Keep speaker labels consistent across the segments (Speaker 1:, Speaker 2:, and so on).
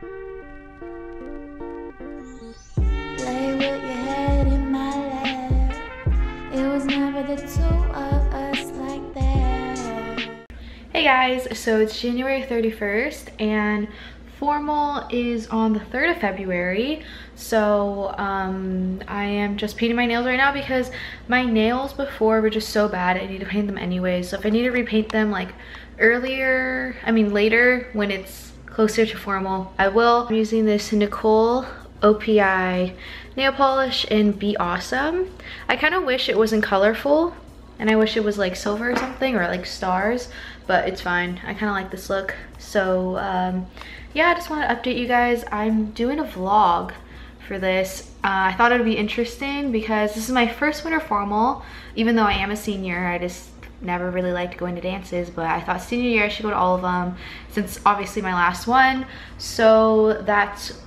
Speaker 1: Lay with your head in my lap. It was never the two of us like that.
Speaker 2: Hey guys, so it's January 31st and formal is on the 3rd of February. So I am just painting my nails right now because my nails before were just so bad. I need to paint them anyway. So if I need to repaint them like later when it's closer to formal, I will. I'm using this Nicole OPI nail polish in Be Awesome. I kind of wish it wasn't colorful and I wish it was like silver or something, or like stars, but it's fine. I kind of like this look. So yeah, I just want to update you guys. I'm doing a vlog for this. I thought it would be interesting because this is my first winter formal. Even though I am a senior, I just never really liked going to dances, but I thought senior year I should go to all of them since obviously my last one. So that's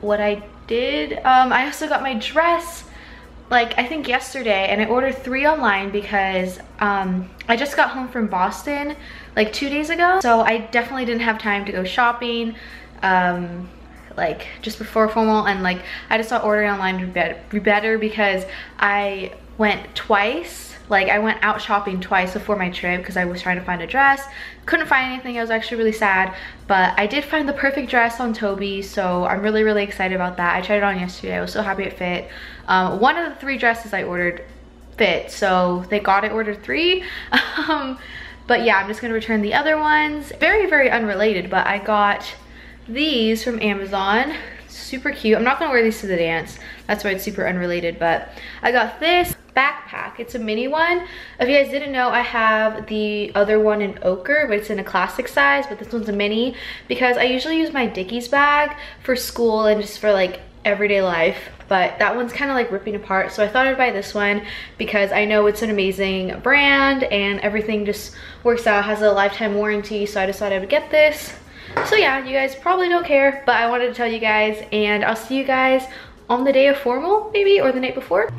Speaker 2: what I did. I also got my dress like I think yesterday, and I ordered 3 online because I just got home from Boston like 2 days ago, so I definitely didn't have time to go shopping like just before formal, and like I just thought ordering online would be better because I went twice. Like I went out shopping twice before my trip because I was trying to find a dress. Couldn't find anything. I was actually really sad, but I did find the perfect dress on Toby, so I'm really excited about that. I tried it on yesterday. I was so happy it fit. One of the 3 dresses I ordered fit, so thank God I ordered 3. But yeah, I'm just gonna return the other ones. Very unrelated, but I got these from Amazon. Super cute. I'm not gonna wear these to the dance. That's why it's super unrelated, but I got this backpack. It's a mini one. If you guys didn't know, I have the other one in ochre, but it's in a classic size, but this one's a mini because I usually use my Dickies bag for school and just for like everyday life, but that one's kind of like ripping apart, so I thought I'd buy this one because I know it's an amazing brand and everything just works out. It has a lifetime warranty, so I just thought I would get this. So yeah, you guys probably don't care, but I wanted to tell you guys, and I'll see you guys on the day of formal maybe, or the night before.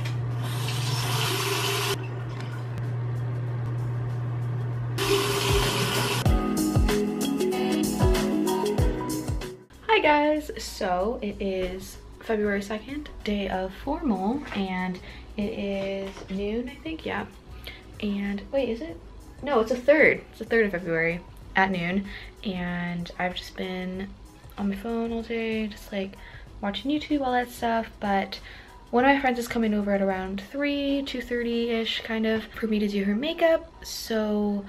Speaker 2: Hi guys, so it is February 2nd, day of formal, and it is noon, I think, yeah. And wait, is it? No, it's the 3rd. It's the 3rd of February at noon, and I've just been on my phone all day, just like watching YouTube, all that stuff. But one of my friends is coming over at around 2:30-ish kind of for me to do her makeup, so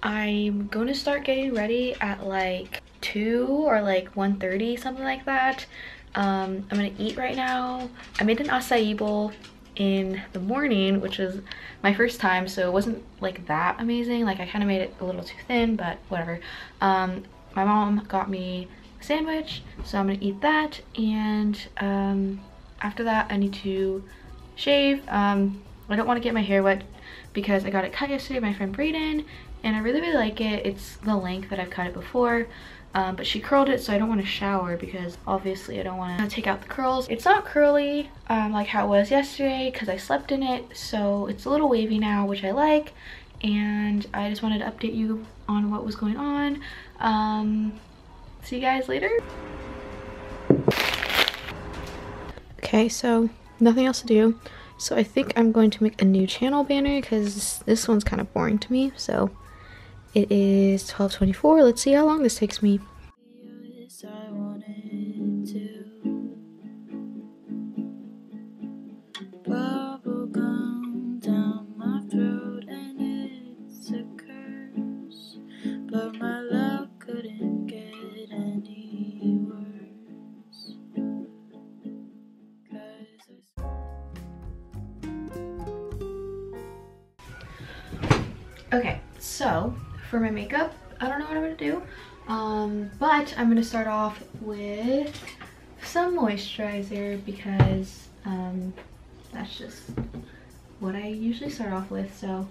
Speaker 2: I'm going to start getting ready at like 2 or like 1:30, something like that. I'm gonna eat right now. I made an acai bowl in the morning, which was my first time, so it wasn't like that amazing. Like I kind of made it a little too thin, but whatever. My mom got me a sandwich, so I'm gonna eat that, and after that I need to shave. I don't want to get my hair wet because I got it cut yesterday by my friend Brayden, and I really like it. It's the length that I've cut it before. But she curled it, so I don't want to shower because obviously I don't want to take out the curls. It's not curly like how it was yesterday because I slept in it, so it's a little wavy now, which I like, and I just wanted to update you on what was going on. See you guys later. Okay, so nothing else to do, so I think I'm going to make a new channel banner because this one's kind of boring to me. So it is 12:24. Let's see how long this takes me.
Speaker 1: I wanted to bubble gum down my throat, and it's a curse, but my love couldn't get any worse.
Speaker 2: Okay, so for my makeup, I don't know what I'm gonna do, but I'm gonna start off with some moisturizer because that's just what I usually start off with. So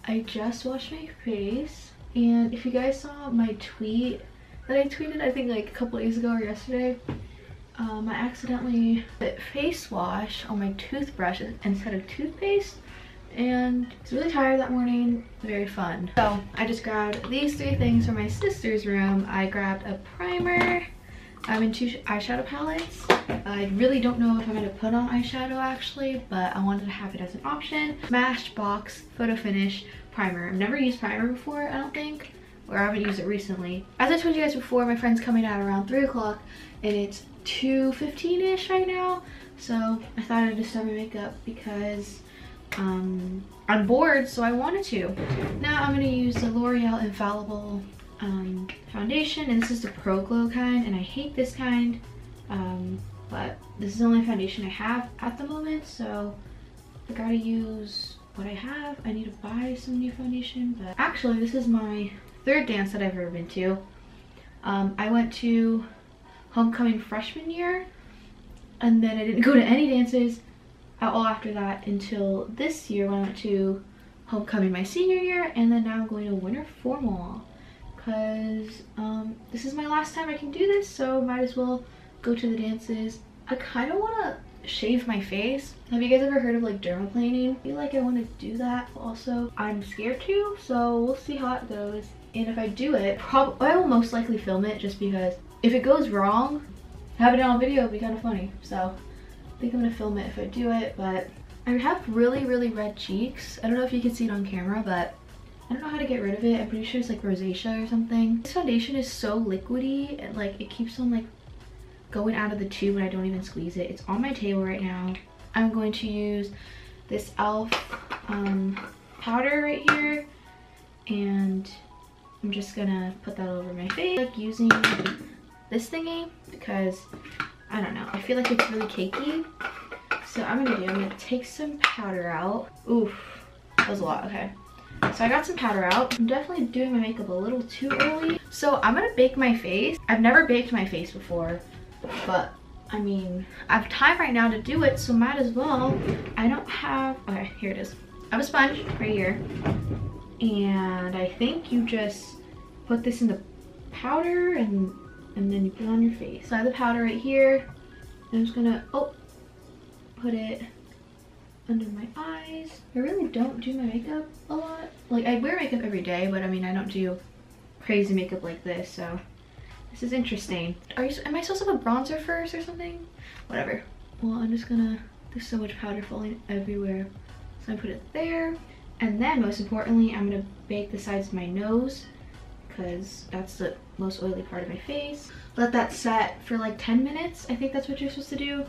Speaker 2: I just washed my face, and if you guys saw my tweet that I tweeted, I think like a couple days ago or yesterday, I accidentally put face wash on my toothbrush instead of toothpaste, and I was really tired that morning. Very fun. So I just grabbed these 3 things from my sister's room. I grabbed a primer, I'm in 2 eyeshadow palettes. I really don't know if I'm gonna put on eyeshadow actually, but I wanted to have it as an option. Smashbox Photo Finish Primer. I've never used primer before, I don't think, or I haven't used it recently. As I told you guys before, my friend's coming out around 3 o'clock and it's 2:15-ish right now. So I thought I'd just start my makeup because I'm bored, so I wanted to. Now I'm gonna use the L'Oreal Infallible foundation, and this is the Pro Glow kind, and I hate this kind, but this is the only foundation I have at the moment, so I gotta use what I have. I need to buy some new foundation, but actually this is my 3rd dance that I've ever been to. I went to homecoming freshman year, and then I didn't go to any dances at all after that until this year when I went to homecoming my senior year, and then now I'm going to winter formal because this is my last time I can do this, so might as well go to the dances. I kind of want to shave my face. Have you guys ever heard of like dermaplaning? I feel like I want to do that. Also, I'm scared to, so we'll see how it goes. And if I do it, I will most likely film it, just because if it goes wrong, having it on video would be kind of funny. So I think I'm gonna film it if I do it. But I have really red cheeks. I don't know if you can see it on camera, but I don't know how to get rid of it. I'm pretty sure it's like rosacea or something. This foundation is so liquidy, and like it keeps on like going out of the tube when I don't even squeeze it. It's on my table right now. I'm going to use this e.l.f. powder right here, and I'm just gonna put that over my face. I like using this thingy because I don't know, I feel like it's really cakey. So I'm gonna take some powder out. Oof, that was a lot. Okay, so I got some powder out. I'm definitely doing my makeup a little too early, so I'm gonna bake my face. I've never baked my face before, but I mean, I have time right now to do it, so might as well. I don't have, okay, here it is. I have a sponge right here, and I think you just put this in the powder and then you put it on your face. So I have the powder right here. I'm just gonna put it under my eyes. I really don't do my makeup a lot. Like, I wear makeup every day, but I mean, I don't do crazy makeup like this, so this is interesting. Am I supposed to put bronzer first or something? Whatever. Well, I'm just gonna, there's so much powder falling everywhere. So I put it there. And then most importantly, I'm gonna bake the sides of my nose because that's the most oily part of my face. Let that set for like 10 minutes. I think that's what you're supposed to do.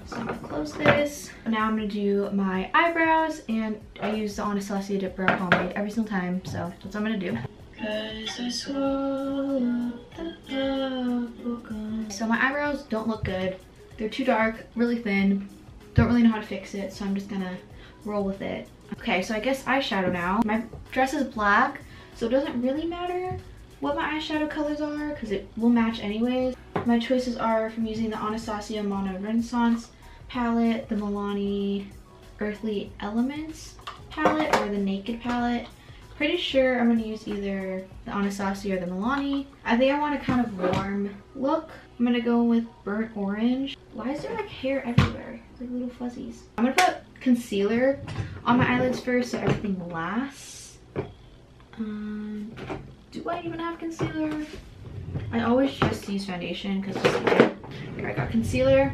Speaker 2: So I'm gonna close this. Now I'm gonna do my eyebrows, and I use the Anastasia Dip Brow Pomade every single time, so that's what I'm gonna do. So my eyebrows don't look good. They're too dark, really thin. Don't really know how to fix it, so I'm just gonna roll with it. Okay, so I guess eyeshadow now. My dress is black, so it doesn't really matter what my eyeshadow colors are because it will match anyways. My choices are from using the Anastasia Mono Renaissance palette, the Milani Earthly Elements palette, or the Naked palette. Pretty sure I'm gonna use either the Anastasia or the Milani. I think I want a kind of warm look. I'm gonna go with burnt orange. Why is there like hair everywhere? It's like little fuzzies. I'm gonna put concealer on my eyelids first so everything lasts. Do I even have concealer? I always just use foundation because here I got concealer.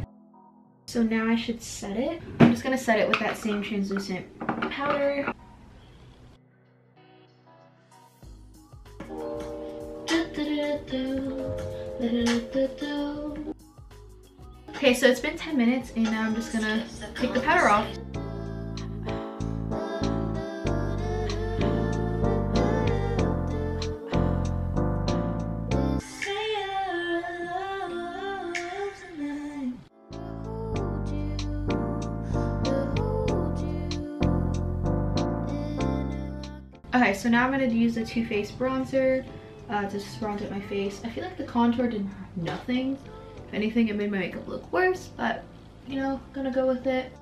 Speaker 2: So now I should set it. I'm just gonna set it with that same translucent powder. Okay, so it's been 10 minutes and now I'm just gonna take the powder off. Okay, so now I'm going to use the Too Faced bronzer to just bronze up my face. I feel like the contour did nothing. If anything, it made my makeup look worse, but you know, gonna go with it.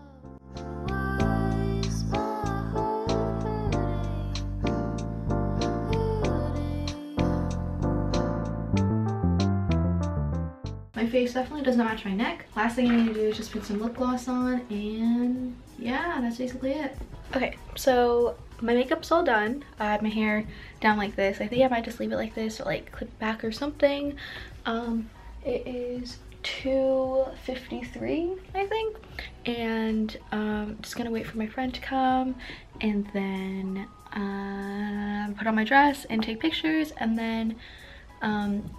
Speaker 2: My face definitely does not match my neck. Last thing I need to do is just put some lip gloss on, and yeah, that's basically it. Okay, so my makeup's all done. I had my hair down like this. I think I might just leave it like this or like clip back or something. It is 2:53, I think, and just gonna wait for my friend to come and then put on my dress and take pictures, and then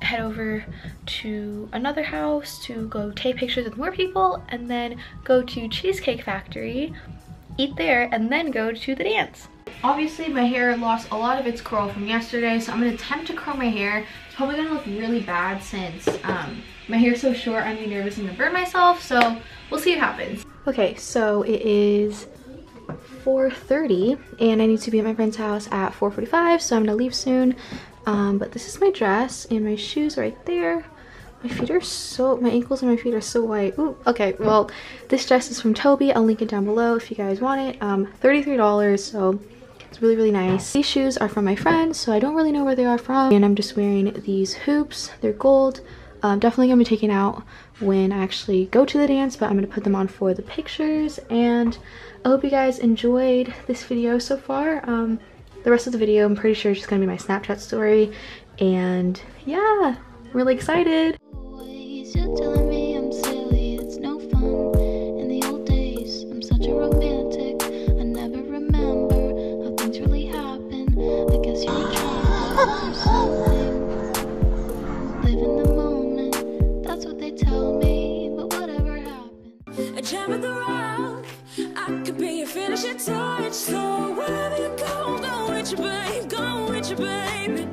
Speaker 2: head over to another house to go take pictures with more people, and then go to Cheesecake Factory, eat there, and then go to the dance. Obviously my hair lost a lot of its curl from yesterday, so I'm gonna attempt to curl my hair. It's probably gonna look really bad since my hair's so short. I'm gonna be nervous I'm gonna burn myself, so we'll see what happens. Okay, so it is 4:30 and I need to be at my friend's house at 4:45, so I'm gonna leave soon. But this is my dress and my shoes right there. My feet are so, my ankles and my feet are so white. Ooh, okay, well, this dress is from Toby. I'll link it down below if you guys want it. $33, so it's really, really nice. These shoes are from my friend, so I don't really know where they are from. And I'm just wearing these hoops. They're gold. Definitely gonna be taken out when I actually go to the dance, but I'm gonna put them on for the pictures. And I hope you guys enjoyed this video so far. The rest of the video, I'm pretty sure, is just gonna be my Snapchat story. And yeah, I'm really excited.
Speaker 1: You're telling me I'm silly, it's no fun. In the old days, I'm such a romantic. I never remember how things really happen. I guess you're trying to something. Live in the moment, that's what they tell me. But whatever happened.
Speaker 3: A gem of the rough, I could be your finishing touch. So wherever you go with you, babe, go with you, babe.